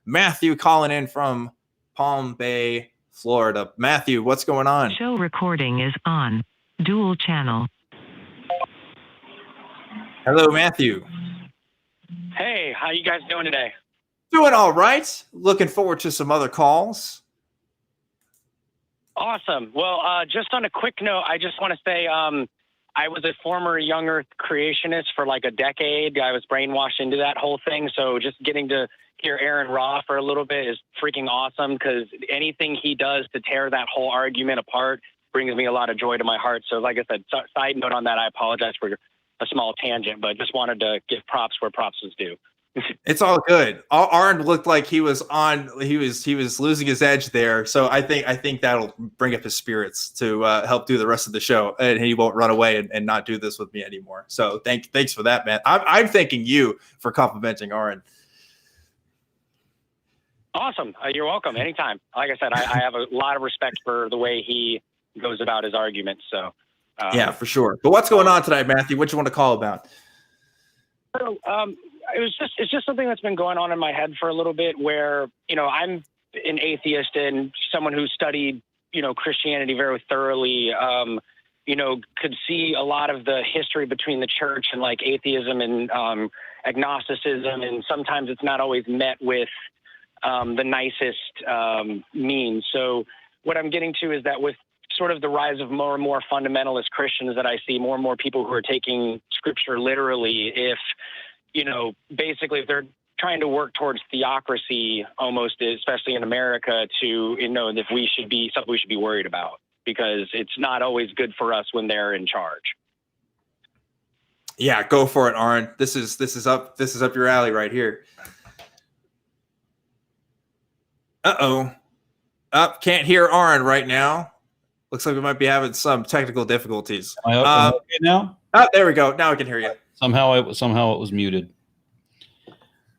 Matthew calling in from Palm Bay, Florida. Matthew, what's going on? Show recording is on. Dual channel. Hello, Matthew. Hey, how you guys doing today? Doing all right. Looking forward to some other calls. Awesome. Well, just on a quick note, I just want to say I was a former young Earth creationist for like a decade. I was brainwashed into that whole thing. So just getting to hear Aron Ra for a little bit is freaking awesome, because anything he does to tear that whole argument apart brings me a lot of joy to my heart. So like I said, side note on that, I apologize for a small tangent, but just wanted to give props where props was due. It's all good. Aron looked like he was losing his edge there. So I think that'll bring up his spirits to help do the rest of the show, and he won't run away and not do this with me anymore. So thanks for that, man. I'm thanking you for complimenting Aron. Awesome. You're welcome. Anytime. Like I said, I have a lot of respect for the way he goes about his arguments. So yeah, for sure. But what's going on tonight, Matthew? What you want to call about? So, it's just something that's been going on in my head for a little bit, where, I'm an atheist and someone who studied, Christianity very thoroughly, could see a lot of the history between the church and like atheism and agnosticism. And sometimes it's not always met with the nicest means. So what I'm getting to is that with sort of the rise of more and more fundamentalist Christians that I see, more and more people who are taking scripture literally, basically if they're trying to work towards theocracy almost, especially in America, to, if we should be something we should be worried about, because it's not always good for us when they're in charge. Yeah, go for it, Aron. This is up your alley right here. Can't hear Aron right now. Looks like we might be having some technical difficulties. Am I okay now? There we go. Now I can hear you. Somehow it was muted.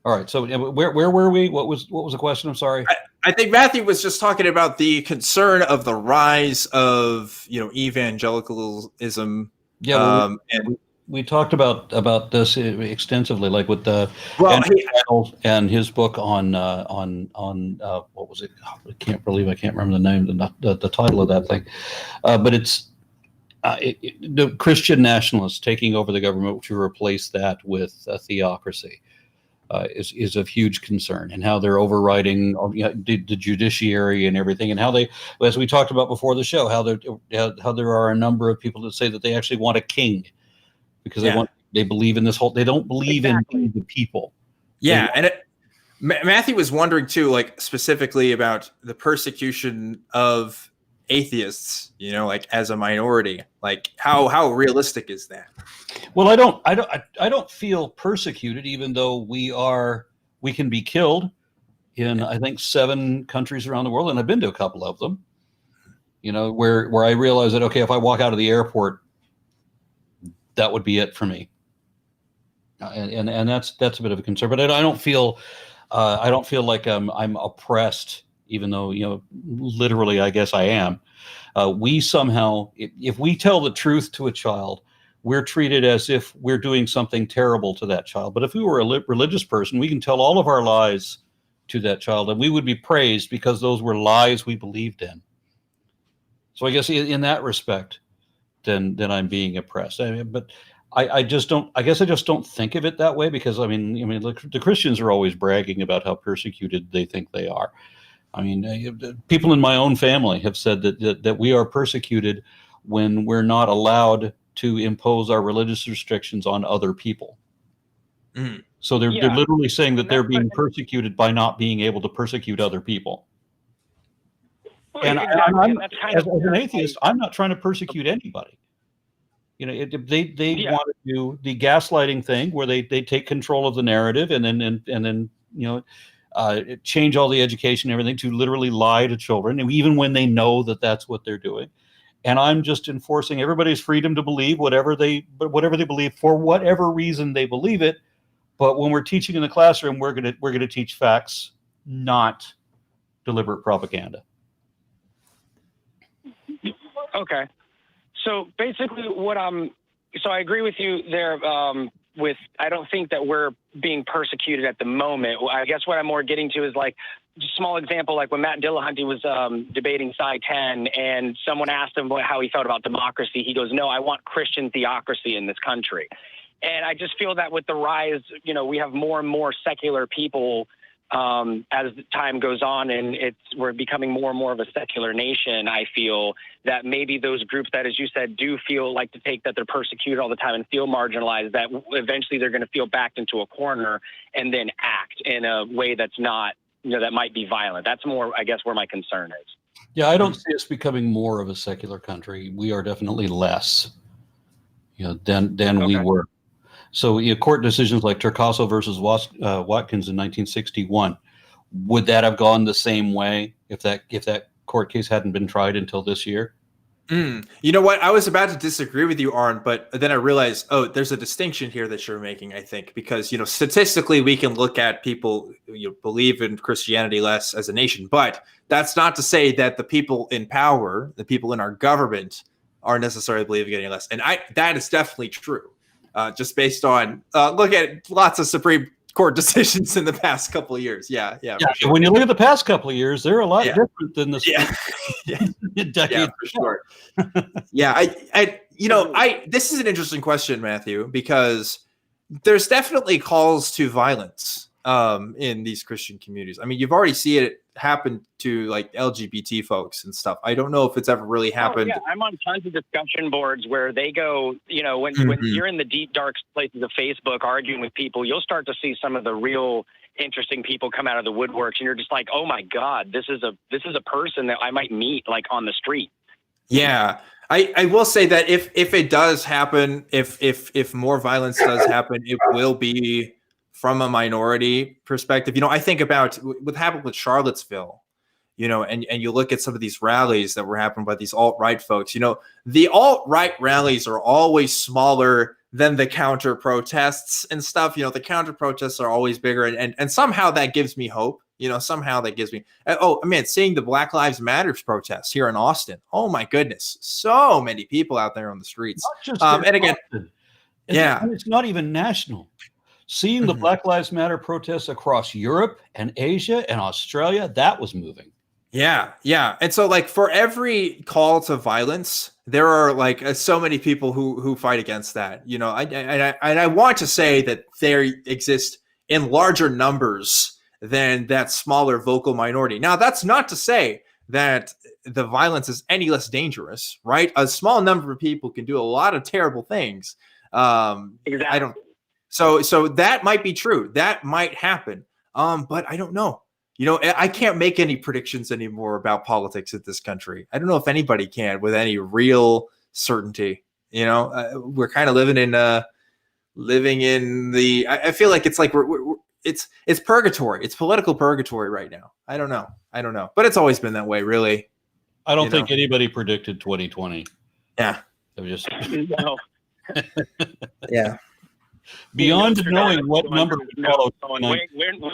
All right. So where were we? What was the question? I'm sorry. I think Matthew was just talking about the concern of the rise of evangelicalism. Yeah, we talked about this extensely, like with the and his book on what was it? I can't remember the name, the title of that thing, but it's the Christian nationalists taking over the government to replace that with theocracy. Is of huge concern, and how they're overriding the judiciary and everything, and how they, as we talked about before the show, how there are a number of people that say that they actually want a king, because they believe in this whole, they don't believe in the people. Yeah, and Matthew was wondering too, like specifically about the persecution of atheists, like as a minority, like how realistic is that? Well, I don't feel persecuted, even though we can be killed in I think 7 countries around the world, and I've been to a couple of them. Where I realize that, okay, if I walk out of the airport, that would be it for me, and that's a bit of a concern. But I don't feel like I'm oppressed, even though literally I guess I am. We somehow, if we tell the truth to a child, we're treated as if we're doing something terrible to that child. But if we were a religious person, we can tell all of our lies to that child, and we would be praised because those were lies we believed in. So I guess in that respect, then I'm being oppressed. But I just don't. I guess I just don't think of it that way, because the Christians are always bragging about how persecuted they think they are. People in my own family have said that we are persecuted when we're not allowed to impose our religious restrictions on other people. Mm. So they're literally saying that they're being persecuted by not being able to persecute other people. And as an atheist, I'm not trying to persecute anybody. They want to do the gaslighting thing, where they take control of the narrative and then change all the education and everything to literally lie to children, and even when they know that that's what they're doing. And I'm just enforcing everybody's freedom to believe whatever they believe, for whatever reason they believe it. But when we're teaching in the classroom, we're gonna teach facts, not deliberate propaganda. Okay. So basically so I agree with you there, I don't think that we're being persecuted at the moment. I guess what I'm more getting to is like, small example, like when Matt Dillahunty was debating Sci 10 and someone asked him how he felt about democracy. He goes, no, I want Christian theocracy in this country. And I just feel that with the rise, we have more and more secular people as time goes on, and we're becoming more and more of a secular nation. I feel that maybe those groups that, as you said, do feel like to take that they're persecuted all the time and feel marginalized, that eventually they're going to feel backed into a corner and then act in a way that's not, that might be violent. That's more, I guess, where my concern is. Yeah, I don't see us becoming more of a secular country. We are definitely less, than we were. So court decisions like Turcaso versus Watkins in 1961, would that have gone the same way if that court case hadn't been tried until this year? You know what? I was about to disagree with you, Aron, but then I realized, there's a distinction here that you're making, I think, because, statistically we can look at people believe in Christianity less as a nation, but that's not to say that the people in power, the people in our government, are necessarily believing any less. And that is definitely true. Just based on look at lots of Supreme Court decisions in the past couple of years. Yeah. Sure. When you look at the past couple of years, they're a lot different than this. Decade for sure. This is an interesting question, Matthew, because there's definitely calls to violence in these Christian communities. I mean, you've already seen it happen to like LGBT folks and stuff. I don't know if it's ever really happened. I'm on tons of discussion boards where they go, when you're in the deep, dark places of Facebook arguing with people, you'll start to see some of the real interesting people come out of the woodworks, and you're just like, oh my God, this is a person that I might meet like on the street. Yeah. I will say that if it does happen, if more violence does happen, it will be from a minority perspective. I think about what happened with Charlottesville, and you look at some of these rallies that were happening by these alt-right folks. The alt-right rallies are always smaller than the counter protests and stuff. The counter protests are always bigger, and somehow that gives me hope. Somehow that gives me, seeing the Black Lives Matter protests here in Austin. Oh my goodness. So many people out there on the streets. And again, it's not even national. Seeing the Black Lives Matter protests across Europe and Asia and Australia, that was moving. Yeah. And so like for every call to violence, there are like so many people who fight against that. I want to say that there exist in larger numbers than that smaller vocal minority. Now, that's not to say that the violence is any less dangerous, right? A small number of people can do a lot of terrible things. Exactly. So that might be true. That might happen. But I don't know. I can't make any predictions anymore about politics in this country. I don't know if anybody can with any real certainty. We're kind of living in the. I feel like it's like it's purgatory. It's political purgatory right now. I don't know. But it's always been that way, really. I don't think anybody predicted 2020. Yeah. It was just no. Yeah. Beyond knowing what number to follow. When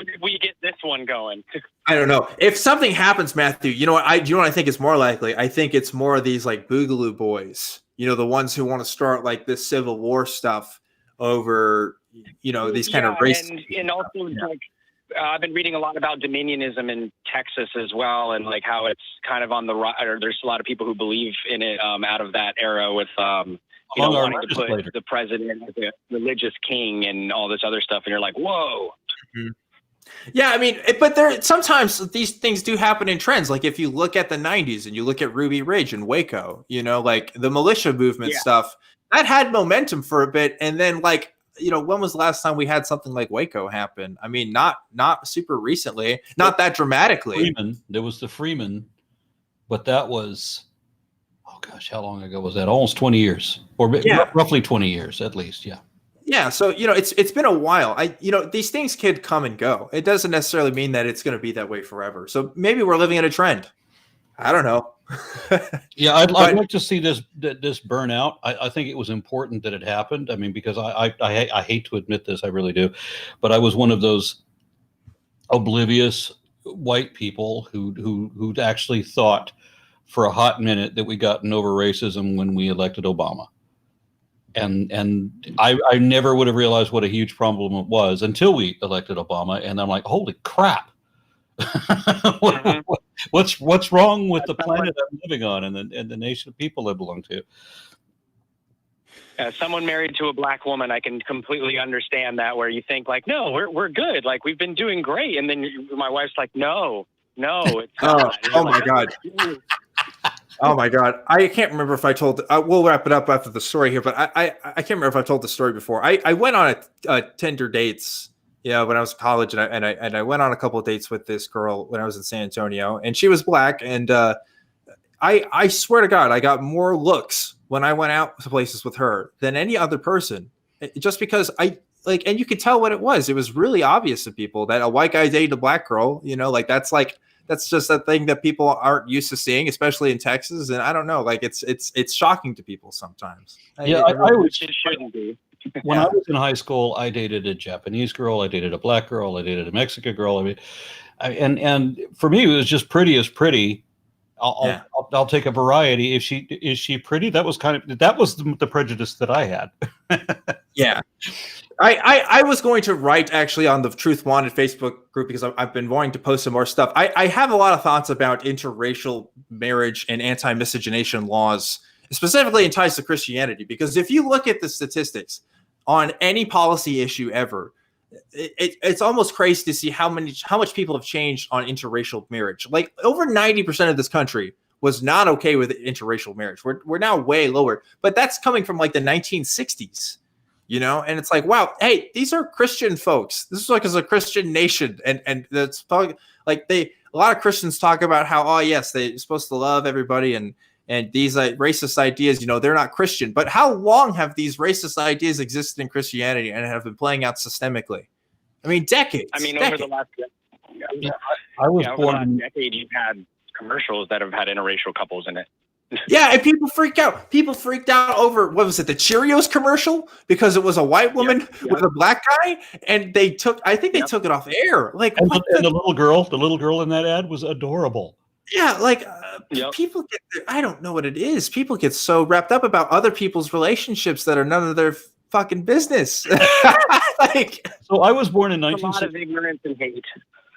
did we get this one going? I don't know. If something happens, Matthew, you know what I think is more likely? I think it's more of these like Boogaloo boys, the ones who want to start like this Civil War stuff over, these kind of race. And also like I've been reading a lot about dominionism in Texas as well, and like how it's kind of on the right, or there's a lot of people who believe in it out of that era with wanting to put the president as a religious king and all this other stuff, and you're like, whoa. Mm-hmm. Yeah, but sometimes these things do happen in trends. Like if you look at the 90s and you look at Ruby Ridge and Waco, like the militia movement stuff, that had momentum for a bit, and then like, when was the last time we had something like Waco happen? I mean, not super recently, not that dramatically. There was the Freeman, but that was, oh gosh, how long ago was that? Almost 20 years, or roughly 20 years at least. Yeah. Yeah. So, it's been a while. These things could come and go. It doesn't necessarily mean that it's going to be that way forever. So maybe we're living in a trend. I don't know. Yeah, I'd like to see this burn out. I think it was important that it happened. I mean, because I hate to admit this, I really do, but I was one of those oblivious white people who actually thought for a hot minute that we gotten over racism when we elected Obama. And I never would have realized what a huge problem it was until we elected Obama. And I'm like, holy crap. What's wrong with the planet I'm living on and the nation of people I belong to? As someone married to a black woman, I can completely understand that, where you think like, no, we're good. Like, we've been doing great. And then my wife's like, no, it's not. Oh my God. Oh my God. I can't remember if I told, we'll wrap it up after the story here, but I can't remember if I told the story before. I went on a Tinder dates, when I was in college, and I went on a couple of dates with this girl when I was in San Antonio, and she was black. And I swear to God, I got more looks when I went out to places with her than any other person, just because and you could tell what it was. It was really obvious to people that a white guy dated a black girl, that's just a thing that people aren't used to seeing, especially in Texas. And I don't know, it's shocking to people sometimes. It shouldn't be. When I was in high school, I dated a Japanese girl, I dated a black girl, I dated a Mexican girl. And for me, it was just pretty as pretty. I'll take a variety. Is she pretty? That was the prejudice that I had. Yeah. I was going to write actually on the Truth Wanted Facebook group because I've been wanting to post some more stuff. I have a lot of thoughts about interracial marriage and anti-miscegenation laws, specifically in ties to Christianity, because if you look at the statistics on any policy issue ever, it's almost crazy to see how much people have changed on interracial marriage. Like over 90% of this country was not okay with interracial marriage. We're now way lower, but that's coming from like the 1960s, and it's like, wow, hey, these are Christian folks. This is like as a Christian nation. And that's like a lot of Christians talk about how, oh yes, they're supposed to love everybody and these racist ideas, they're not Christian. But how long have these racist ideas existed in Christianity and have been playing out systemically? I mean, decades. I mean, decades. over the last I was born over the last decade, you've had commercials that have had interracial couples in it. Yeah, and people freaked out. People freaked out over, what was it, the Cheerios commercial? Because it was a white woman with a black guy, and they took it off air. Like, and the little girl in that ad was adorable. Yeah, people I don't know what it is. People get so wrapped up about other people's relationships that are none of their fucking business. So I was born in 1960. A lot of ignorance and hate.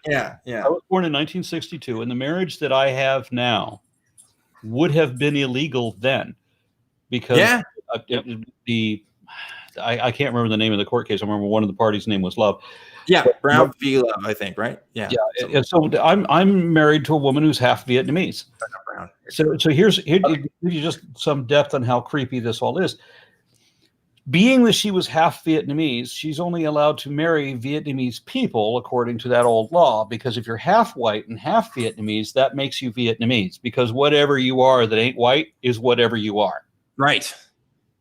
Yeah. I was born in 1962, and the marriage that I have now would have been illegal then, because I can't remember the name of the court case. I remember one of the parties' name was Love. Yeah, Brown v. Love, I think, right? Yeah. And so I'm married to a woman who's half Vietnamese. So here you just some depth on how creepy this all is. Being that she was half Vietnamese, she's only allowed to marry Vietnamese people according to that old law, because if you're half white and half Vietnamese, that makes you Vietnamese, because whatever you are that ain't white is whatever you are. Right.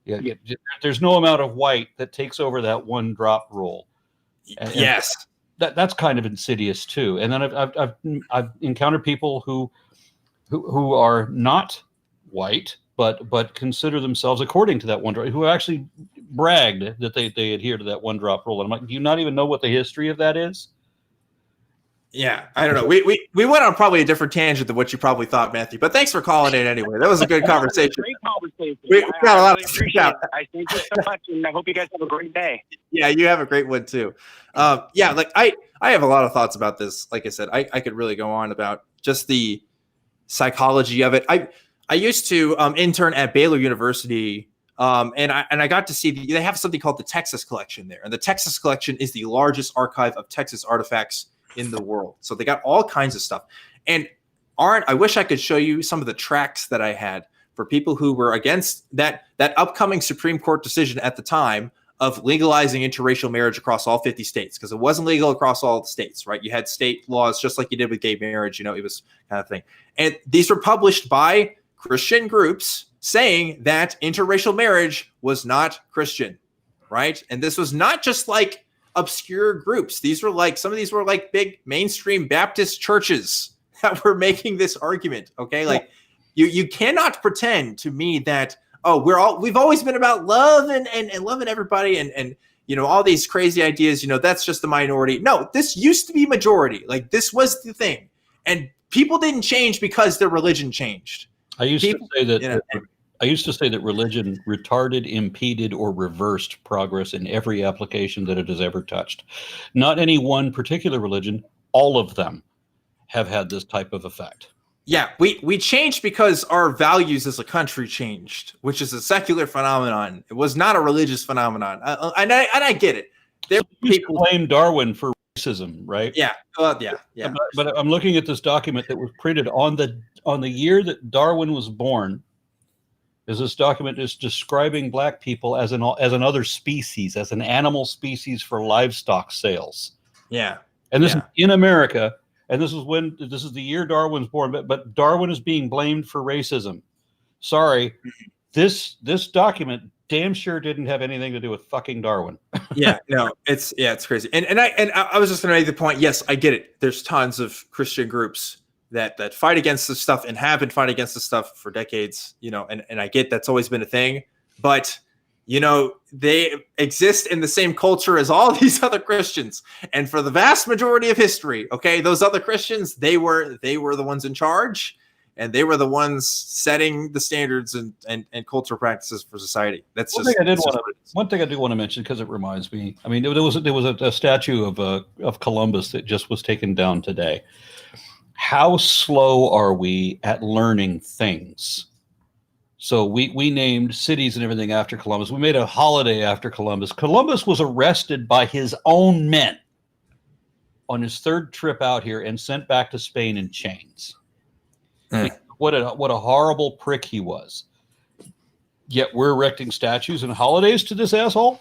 Yeah. There's no amount of white that takes over that one drop rule. Yes. That's kind of insidious too. And then I've encountered people who are not white, but consider themselves according to that one drop, who actually bragged that they adhere to that one drop rule. And I'm like, do you not even know what the history of that is? Yeah, I don't know. We went on probably a different tangent than what you probably thought, Matthew. But thanks for calling in anyway. That was a good conversation. Great conversation. We got a lot of appreciate it. I thank you so much, and I hope you guys have a great day. Yeah, you have a great one too. I have a lot of thoughts about this. Like I said, I could really go on about just the psychology of it. I used to intern at Baylor University, and I got to see they have something called the Texas Collection there, and the Texas Collection is the largest archive of Texas artifacts in the world. So they got all kinds of stuff. And Aron, I wish I could show you some of the tracks that I had for people who were against that upcoming Supreme Court decision at the time of legalizing interracial marriage across all 50 states, because it wasn't legal across all the states, right? You had state laws just like you did with gay marriage, it was kind of thing. And these were published by Christian groups saying that interracial marriage was not Christian, right? And this was not just like obscure groups. These were some of these were like big mainstream Baptist churches that were making this argument. Okay. Like you cannot pretend to me that, we've always been about love and loving everybody and all these crazy ideas, that's just the minority. No, this used to be majority. Like this was the thing. And people didn't change because their religion changed. I used to say that I used to say that religion retarded, impeded, or reversed progress in every application that it has ever touched. Not any one particular religion, all of them have had this type of effect. Yeah, we changed because our values as a country changed, which is a secular phenomenon. It was not a religious phenomenon. And I get it. There People blame Darwin for racism, right? Yeah, yeah. But I'm looking at this document that was printed on the year that Darwin was born. Is this document is describing black people as another species, as an animal species for livestock sales. Yeah, and this is in America, and this is the year Darwin was born. But Darwin is being blamed for racism. Sorry, this document damn sure didn't have anything to do with fucking Darwin. It's crazy. And I was just going to make the point. Yes, I get it. There's tons of Christian groups that fight against this stuff and have been fighting against this stuff for decades, and I get that's always been a thing, but they exist in the same culture as all these other Christians. And for the vast majority of history, okay, those other Christians, they were the ones in charge, and they were the ones setting the standards and cultural practices for society. That's one thing I do want to mention, because it reminds me. I mean, there was a statue of Columbus that just was taken down today. How slow are we at learning things? So we named cities and everything after Columbus. We made a holiday after Columbus. Columbus was arrested by his own men on his third trip out here and sent back to Spain in chains. What a horrible prick he was. Yet we're erecting statues and holidays to this asshole?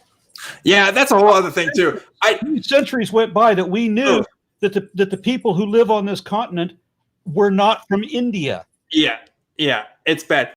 Yeah, that's a whole other thing too. Centuries went by that we knew that the people who live on this continent were not from India. Yeah, it's bad.